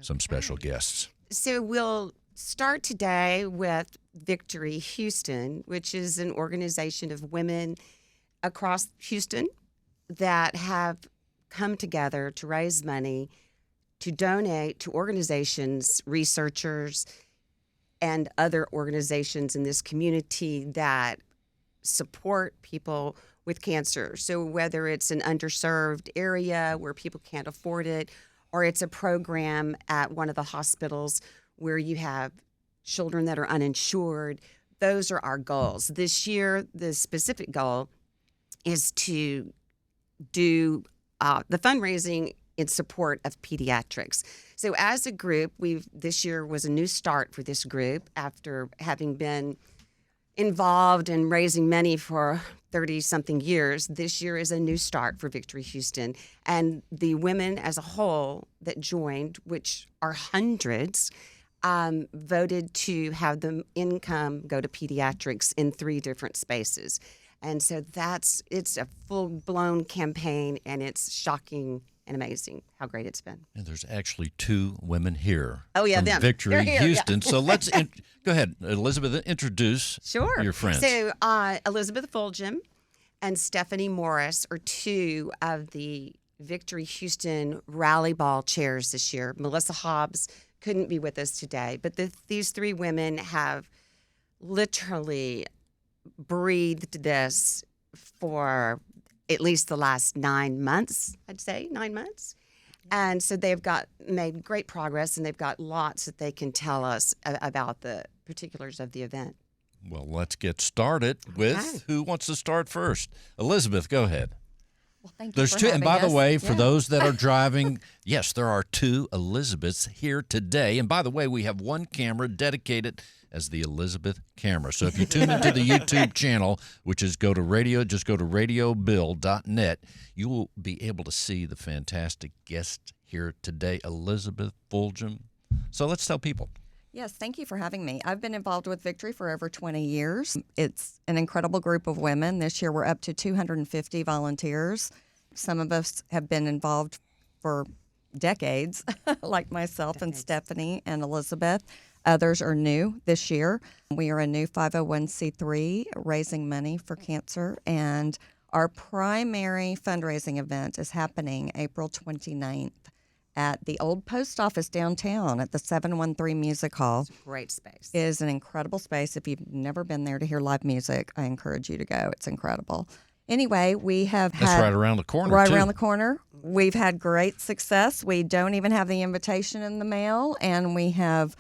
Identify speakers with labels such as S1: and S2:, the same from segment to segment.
S1: some special guests.
S2: So we'll start today with Victory Houston, which is an organization of women across Houston that have come together to raise money to donate to organizations, researchers, and other organizations in this community that support people with cancer. So whether it's an underserved area where people can't afford it, or it's a program at one of the hospitals where you have children that are uninsured, those are our goals. This year, the specific goal is to do the fundraising in support of pediatrics. So as a group, this year was a new start for this group after having been involved in raising money for 30-something years. This year is a new start for Victory Houston. And the women as a whole that joined, which are hundreds, voted to have the income go to pediatrics in 3 different spaces. And so it's a full-blown campaign, and it's shocking and amazing how great it's been.
S1: And there's actually 2 women here.
S2: Oh, yeah,
S1: from
S2: them.
S1: Victory
S2: They're here,
S1: Houston.
S2: yeah.
S1: So let's go ahead, Elizabeth, introduce your friends.
S2: So Elizabeth Fulgham and Stephanie Morris are 2 of the Victory Houston Rally Ball chairs this year. Melissa Hobbs couldn't be with us today, but these 3 women have literally breathed this for at least the last 9 months, I'd say 9 months. And so they've made great progress, and they've got lots that they can tell us about the particulars of the event.
S1: Well, let's get started with who wants to start first. Elizabeth, go ahead.
S3: Well, thank you
S1: There's
S3: for
S1: 2, and by
S3: having
S1: the
S3: us.
S1: way, for those that are driving, yes, there are 2 Elizabeths here today. And by the way, we have one camera dedicated as the Elizabeth camera. So if you tune into the YouTube channel, which is just go to radiobill.net, you will be able to see the fantastic guest here today, Elizabeth Fulgham. So let's tell people.
S3: Yes, thank you for having me. I've been involved with Victory for over 20 years. It's an incredible group of women. This year we're up to 250 volunteers. Some of us have been involved for decades, like myself and Stephanie and Elizabeth. Others are new this year. We are a new 501c3 raising money for cancer, and our primary fundraising event is happening April 29th at the old post office downtown at the 713 Music Hall.
S2: It's a great space.
S3: It is an incredible space. If you've never been there to hear live music, I encourage you to go. It's incredible. Anyway, we have
S1: That's right around the corner,
S3: Right
S1: too.
S3: around the corner. We've had great success. We don't even have the invitation in the mail, and we have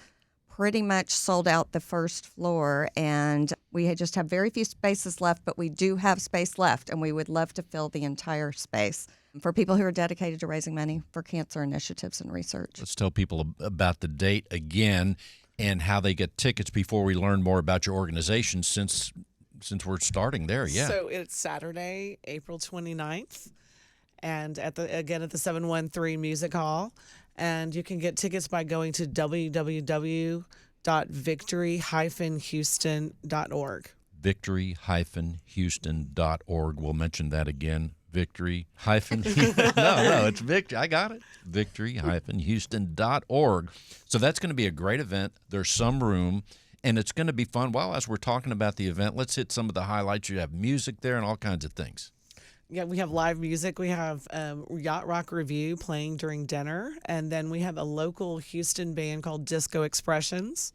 S3: pretty much sold out the first floor, and we just have very few spaces left, but we do have space left, and we would love to fill the entire space for people who are dedicated to raising money for cancer initiatives and research.
S1: Let's tell people about the date again and how they get tickets before we learn more about your organization, since we're starting there. Yeah.
S4: So it's Saturday, April 29th, and at the 713 Music Hall. And you can get tickets by going to www.victory-houston.org.
S1: Victory-houston.org. We'll mention that again. It's Victory. I got it. Victory-houston.org. So that's going to be a great event. There's some room, and it's going to be fun. Well, as we're talking about the event, let's hit some of the highlights. You have music there and all kinds of things.
S4: Yeah, we have live music. We have Yacht Rock Review playing during dinner. And then we have a local Houston band called Disco Expressions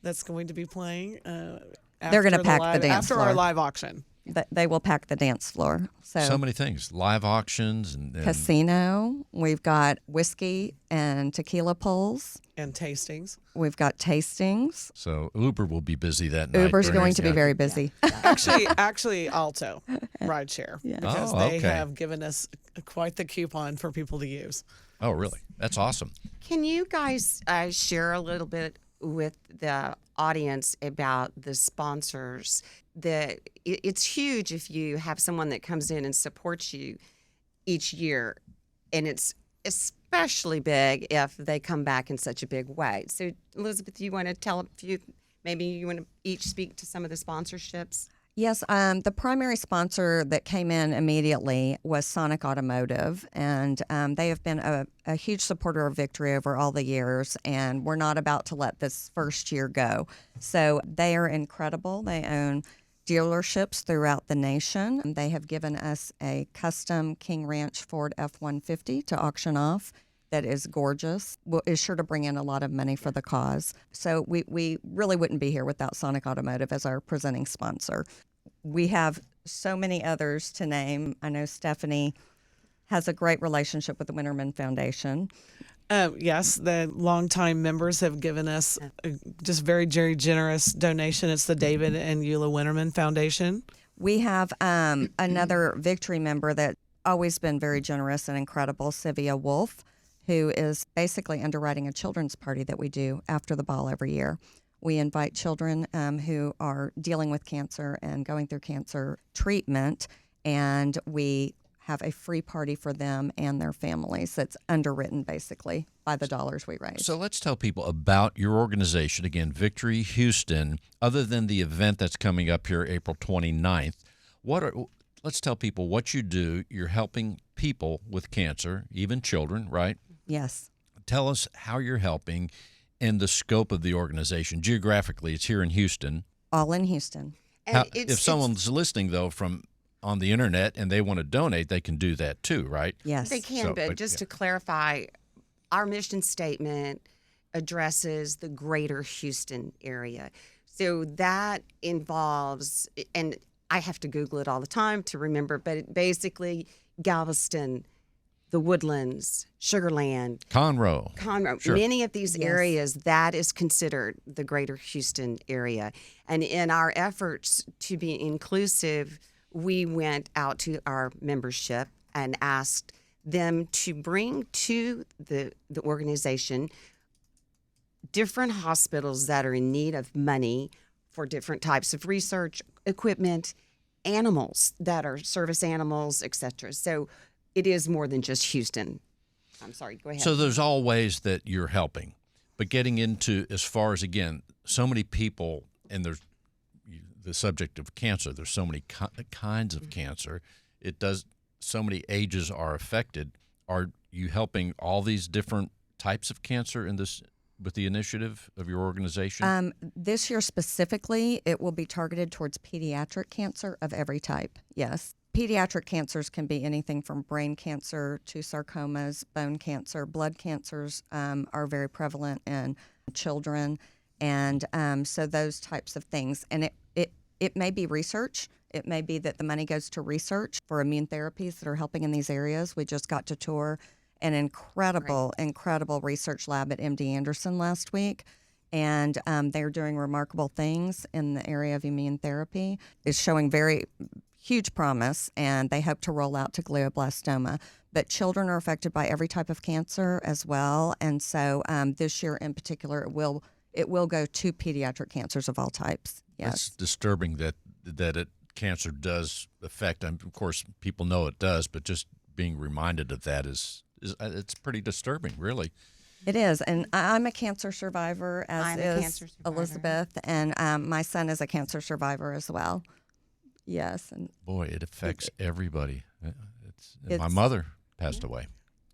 S4: that's going to be playing
S3: They're going to pack the dance
S4: after
S3: floor.
S4: our live auction.
S3: They will pack the dance floor.
S1: So many things. Live auctions and
S3: casino. We've got whiskey and tequila pulls.
S4: And tastings.
S3: We've got tastings.
S1: So Uber will be busy that night.
S3: Uber's going to be very busy.
S4: Actually, Alto rideshare, because they have given us quite the coupon for people to use.
S1: Oh, really? That's awesome.
S2: Can you guys share a little bit with the audience about the sponsors? It's huge if you have someone that comes in and supports you each year, and it's especially big if they come back in such a big way. So, Elizabeth, you want to tell maybe you want to each speak to some of the sponsorships?
S3: Yes, the primary sponsor that came in immediately was Sonic Automotive, and they have been a huge supporter of Victory over all the years, and we're not about to let this first year go. So they are incredible. They own dealerships throughout the nation. They have given us a custom King Ranch Ford F-150 to auction off that is gorgeous, is sure to bring in a lot of money for the cause. So we really wouldn't be here without Sonic Automotive as our presenting sponsor. We have so many others to name. I know Stephanie has a great relationship with the Winterman Foundation.
S4: Yes, the longtime members have given us a just very, very generous donation. It's the David and Eula Winterman Foundation.
S3: We have another Victory member that's always been very generous and incredible, Sylvia Wolf, who is basically underwriting a children's party that we do after the ball every year. We invite children who are dealing with cancer and going through cancer treatment, and we have a free party for them and their families that's underwritten basically by the dollars we raise.
S1: So let's tell people about your organization. Again, Victory Houston, other than the event that's coming up here April 29th, let's tell people what you do. You're helping people with cancer, even children, right?
S3: Yes.
S1: Tell us how you're helping and the scope of the organization. Geographically, it's here in Houston.
S3: All in Houston.
S2: And
S1: If someone's listening, though, from on the internet and they want to donate, they can do that too, right?
S3: Yes.
S2: They can, but just to clarify, our mission statement addresses the greater Houston area. So that involves, and I have to Google it all the time to remember, but basically Galveston, the Woodlands, Sugarland,
S1: Conroe. Sure.
S2: Many of these
S3: Yes.
S2: areas, that is considered the greater Houston area. And in our efforts to be inclusive, we went out to our membership and asked them to bring to the organization different hospitals that are in need of money for different types of research, equipment, animals that are service animals, etc. So it is more than just Houston. I'm sorry, go ahead.
S1: So there's all ways that you're helping, but getting into as far as, again, so many people, and there's the subject of cancer, there's so many kinds of cancer. It does, so many ages are affected. Are you helping all these different types of cancer in this with the initiative of your organization?
S3: This year specifically, it will be targeted towards pediatric cancer of every type, yes. Pediatric cancers can be anything from brain cancer to sarcomas, bone cancer. Blood cancers are very prevalent in children, and so those types of things. And it may be research. It may be that the money goes to research for immune therapies that are helping in these areas. We just got to tour an incredible research lab at MD Anderson last week. And they're doing remarkable things in the area of immune therapy. It's showing very huge promise, and they hope to roll out to glioblastoma. But children are affected by every type of cancer as well, and so this year in particular, it will go to pediatric cancers of all types. Yes,
S1: It's disturbing that cancer does affect. And of course, people know it does, but just being reminded of that is it's pretty disturbing, really.
S3: it is. And I'm a cancer survivor, as
S2: I'm a
S3: is
S2: cancer survivor.
S3: Elizabeth, and my son is a cancer survivor as well. Yes, and
S1: Boy, it affects everybody. My
S3: It's-
S1: mother passed away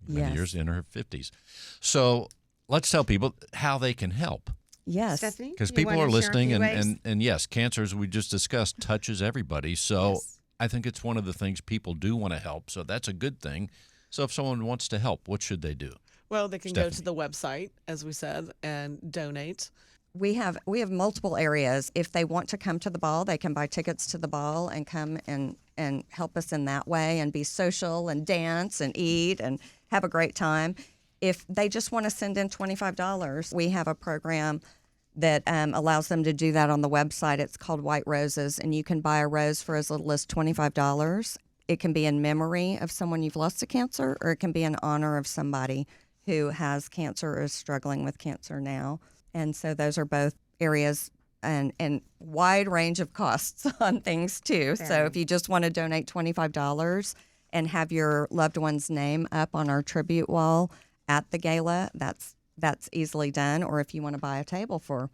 S1: many
S3: Yes.
S1: years in her 50s. So let's tell people how they can help.
S3: yes,
S2: Stephanie?
S1: Because
S2: you
S1: people
S2: wanna
S1: are
S2: share a
S1: listening,
S2: few ways?
S1: and yes, cancer, as we just discussed, touches everybody. So
S2: Yes.
S1: I think it's one of the things people do want to help. So that's a good thing. So if someone wants to help, what should they do?
S4: Well, they can go to
S1: Stephanie.
S4: the website, as we said, and donate.
S3: we have multiple areas. If they want to come to the ball, they can buy tickets to the ball and come and help us in that way and be social and dance and eat and have a great time. If they just want to send in $25, we have a program that allows them to do that on the website. It's called White Roses, and you can buy a rose for as little as $25. It can be in memory of someone you've lost to cancer, or it can be in honor of somebody who has cancer or is struggling with cancer now. And so those are both areas and wide range of costs on things too. So
S2: Very.
S3: if you just want to donate $25 and have your loved one's name up on our tribute wall at the gala, that's easily done. Or if you want to buy a table for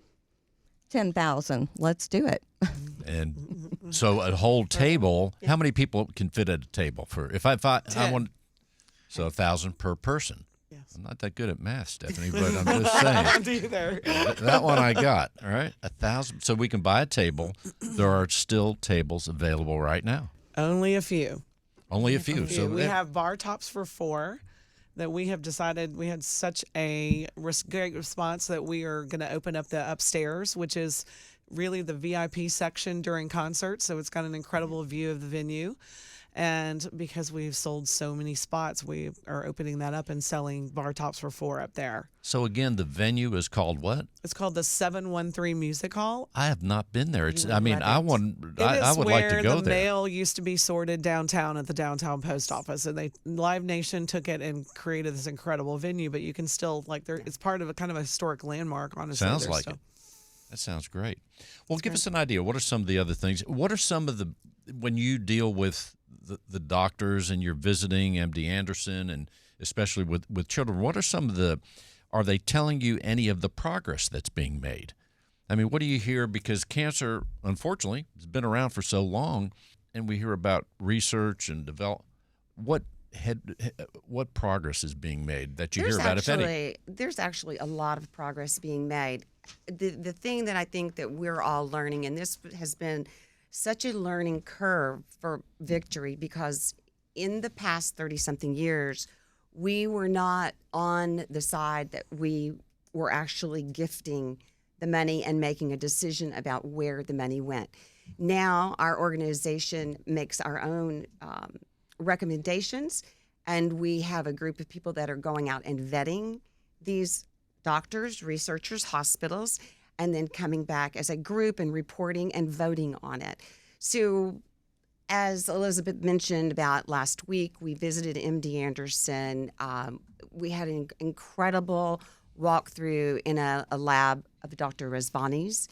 S3: $10,000, let's do it.
S1: And So a whole table. How many people can fit at a table? I want 1,000 per person.
S4: Yes.
S1: I'm not that good at math, Stephanie, but I'm just saying.
S4: Either.
S1: That one I got. All right, 1,000. So we can buy a table. There are still tables available right now.
S4: Only a few.
S1: Only a few. So
S4: We have bar tops for 4 that we have decided. We had such a great response that we are going to open up the upstairs, which is really the VIP section during concerts. So it's got an incredible view of the venue. And because we've sold so many spots, we are opening that up and selling bar tops for 4 up there.
S1: So again, the venue is called what?
S4: It's called the 713 Music Hall.
S1: I have not been there. It's.
S2: You
S1: I mean,
S2: love
S1: I
S2: it.
S1: want.
S4: It
S1: I
S4: is
S1: would like to
S4: where
S1: go
S4: the
S1: there.
S4: mail used to be sorted downtown at the downtown post office, and Live Nation took it and created this incredible venue. But you can still it's part of a kind of a historic landmark. Honestly,
S1: Sounds like it. That sounds great. Well, give us an idea. What are some of the other things? What are some of the when you deal with the doctors and you're visiting MD Anderson and especially with children? What are some of the? Are they telling you any of the progress that's being made? I mean, what do you hear? Because cancer, unfortunately, has been around for so long, and we hear about research and develop. What progress is being made that you hear about, if any?
S2: There's actually a lot of progress being made. The thing that I think that we're all learning, and this has been such a learning curve for Victory, because in the past 30-something years, we were not on the side that we were actually gifting the money and making a decision about where the money went. Now our organization makes our own recommendations, and we have a group of people that are going out and vetting these doctors, researchers, hospitals, and then coming back as a group and reporting and voting on it. So as Elizabeth mentioned about last week, we visited MD Anderson. We had an incredible walkthrough in a lab of Dr. Rezvani's,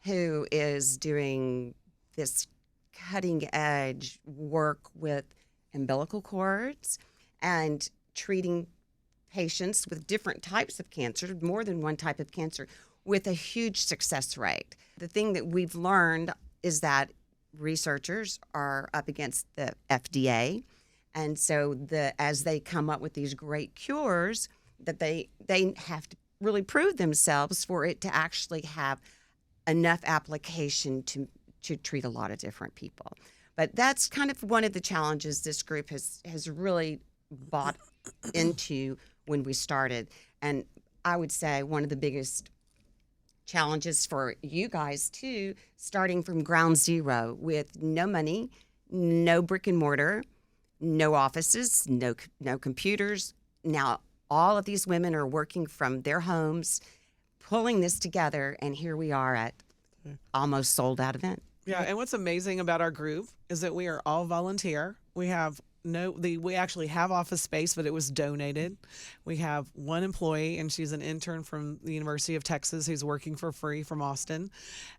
S2: who is doing this cutting edge work with umbilical cords and treating patients with different types of cancer, more than one type of cancer, with a huge success rate. The thing that we've learned is that researchers are up against the FDA, and so as they come up with these great cures, that they have to really prove themselves for it to actually have enough application to treat a lot of different people. But that's kind of one of the challenges this group has really bought into when we started. And I would say one of the biggest challenges for you guys too, starting from ground zero with no money, no brick and mortar, no offices, no computers. Now all of these women are working from their homes, pulling this together, and here we are at almost sold out event.
S4: Yeah, and what's amazing about our group is that we are all volunteer. We actually have office space, but it was donated. We have one employee, and she's an intern from the University of Texas who's working for free from Austin.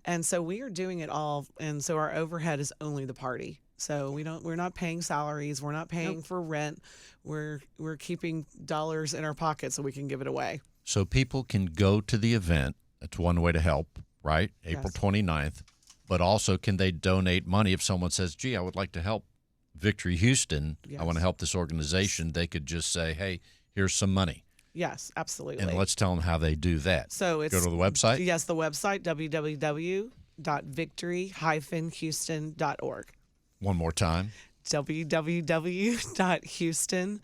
S4: And so we are doing it all, and so our overhead is only the party. So we're not paying salaries, we're not paying for rent. We're keeping dollars in our pocket so we can give it away.
S1: So people can go to the event. That's one way to help, right? April 29th. But also, can they donate money if someone says, gee, I would like to help Victory Houston.
S4: Yes.
S1: I want to help this organization. They could just say, hey, here's some money.
S4: Yes, absolutely.
S1: And let's tell them how they do that.
S4: So
S1: go to the website?
S4: Yes, the website, www.victory-houston.org.
S1: One more time.
S4: www.houston.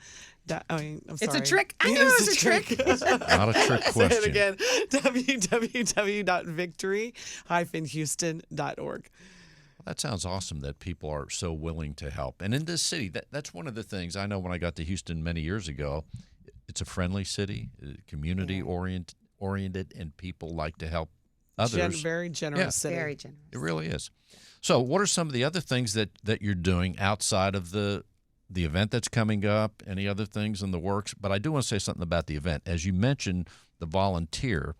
S4: I'm sorry.
S2: It's a trick. I know it's a trick.
S1: Not a trick question.
S4: Say it again. www.victory-houston.org.
S1: That sounds awesome that people are so willing to help. And in this city, that's one of the things I know when I got to Houston many years ago. It's a friendly city, community oriented, and people like to help others.
S4: Very generous city.
S2: Very generous.
S1: It really is. So what are some of the other things that you're doing outside of the event that's coming up, any other things in the works? But I do want to say something about the event. As you mentioned, the volunteer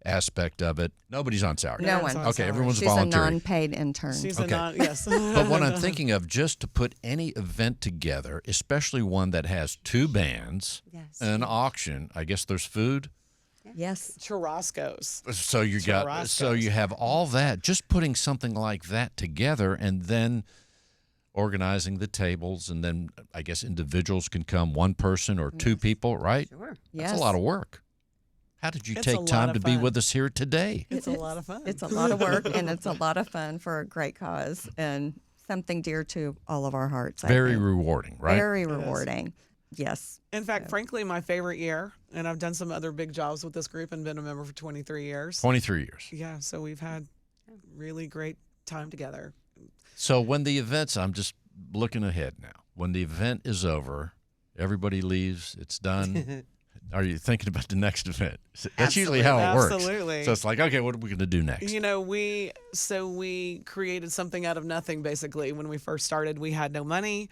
S1: aspect of it, nobody's on salary.
S3: No one.
S1: Okay, everyone's
S3: She's
S1: volunteering.
S3: a non-paid intern.
S4: She's
S1: Okay.
S4: yes.
S1: But what I'm thinking of, just to put any event together, especially one that has two bands,
S2: Yes.
S1: an auction, I guess there's food.
S3: Yes.
S4: Churrascos.
S1: So you have all that. Just putting something like that together, and then organizing the tables, and then I guess individuals can come, one person or two people, right?
S2: Sure.
S3: Yes.
S1: That's a lot of work. How did you
S4: It's a
S1: take
S4: lot
S1: time
S4: of
S1: to be
S4: fun.
S1: with us here today?
S4: It's a lot of fun.
S3: It's a lot of work, and it's a lot of fun for a great cause and something dear to all of our hearts. I
S1: Very
S3: think.
S1: rewarding, right?
S3: Very rewarding. Yes.
S4: In fact, frankly, my favorite year, and I've done some other big jobs with this group and been a member for 23 years.
S1: 23 years.
S4: Yeah, so we've had really great time together.
S1: So when the events, I'm just looking ahead now. When the event is over, everybody leaves, it's done. Are you thinking about the next event? That's usually how it works.
S4: Absolutely.
S1: So it's like, okay, what are we going to do next?
S4: You know, we created something out of nothing, basically. When we first started, we had no money.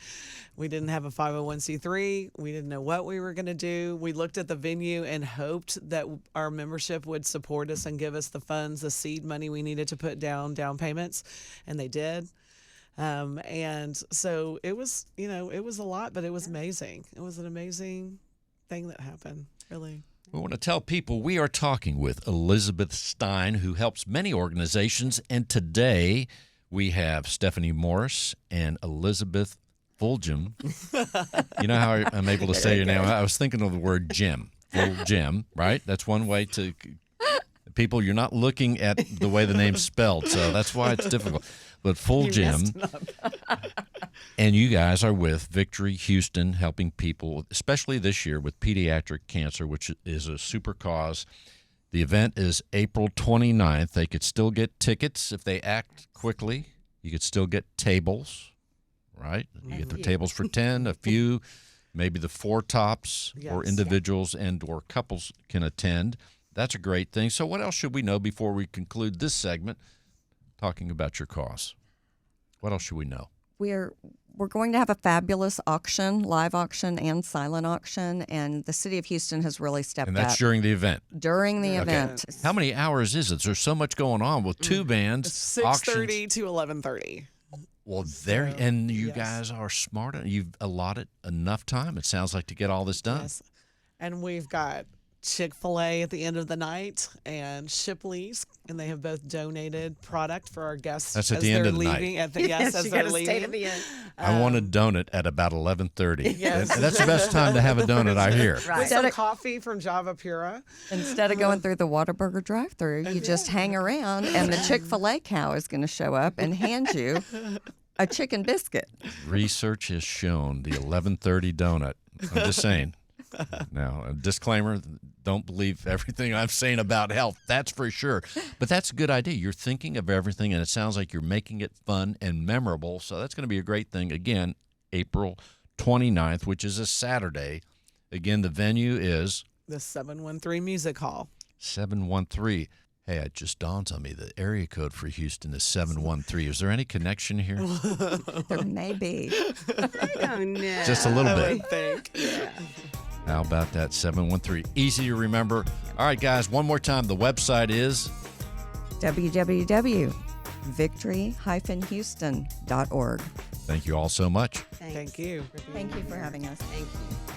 S4: We didn't have a 501c3. We didn't know what we were going to do. We looked at the venue and hoped that our membership would support us and give us the funds, the seed money we needed to put down payments, and they did. And so it was, it was a lot, but it was amazing. It was an amazing thing that happened, really.
S1: We want to tell people we are talking with Elizabeth Stein, who helps many organizations. And today we have Stephanie Morris and Elizabeth Fulgham. You know how I'm able to say your name? I was thinking of the word Jim. Fulgham, right? That's one way to... People, you're not looking at the way the name's spelled, so that's why it's difficult. But Fulgham, and you guys are with Victory Houston, helping people, especially this year with pediatric cancer, which is a super cause. The event is April 29th. They could still get tickets if they act quickly. You could still get tables, right? You get the tables for 10, a few, maybe the 4 tops, or
S4: Yes.
S1: individuals and or couples can attend. That's a great thing. So what else should we know before we conclude this segment talking about your cause? What else should we know?
S3: We're going to have a fabulous auction, live auction and silent auction, and the city of Houston has really stepped
S1: And that's
S3: up
S1: during the event.
S3: during the event.
S1: How many hours is it? There's so much going on with 2 bands,
S4: 6:30 to 11:30.
S1: Well, there, and you
S4: yes.
S1: guys are smart. You've allotted enough time, it sounds like, to get all this done.
S4: Yes. And we've got Chick-fil-A at the end of the night and Shipley's, and they have both donated product for our guests.
S1: That's at
S4: as
S1: the end
S4: they're
S1: of the night.
S4: leaving. Yes, as
S2: you
S4: they're
S2: got to
S4: leaving.
S2: stay to the end.
S1: I want a donut at about 11:30.
S4: Yes.
S1: That's the best time to have a donut, I hear.
S2: Right.
S4: With some coffee from Java Pura.
S3: Instead of going through the Whataburger drive-through, you just hang around, and the Chick-fil-A cow is going to show up and hand you a chicken biscuit.
S1: Research has shown the 11:30 donut. I'm just saying. Now, a disclaimer, don't believe everything I'm saying about health. That's for sure. But that's a good idea. You're thinking of everything, and it sounds like you're making it fun and memorable. So that's going to be a great thing. Again, April 29th, which is a Saturday. Again, the venue is
S4: The 713 Music Hall.
S1: 713. Hey, it just dawns on me the area code for Houston is 713. Is there any connection here?
S3: There may be.
S2: Oh, no.
S1: Just a little
S4: I
S1: bit.
S4: would think. Yeah.
S1: How about that? 713. Easy to remember. All right, guys, one more time. The website is
S3: www.victory-houston.org.
S1: Thank you all so much.
S2: Thanks.
S4: Thank you.
S3: Thank you for having us.
S2: Thank you.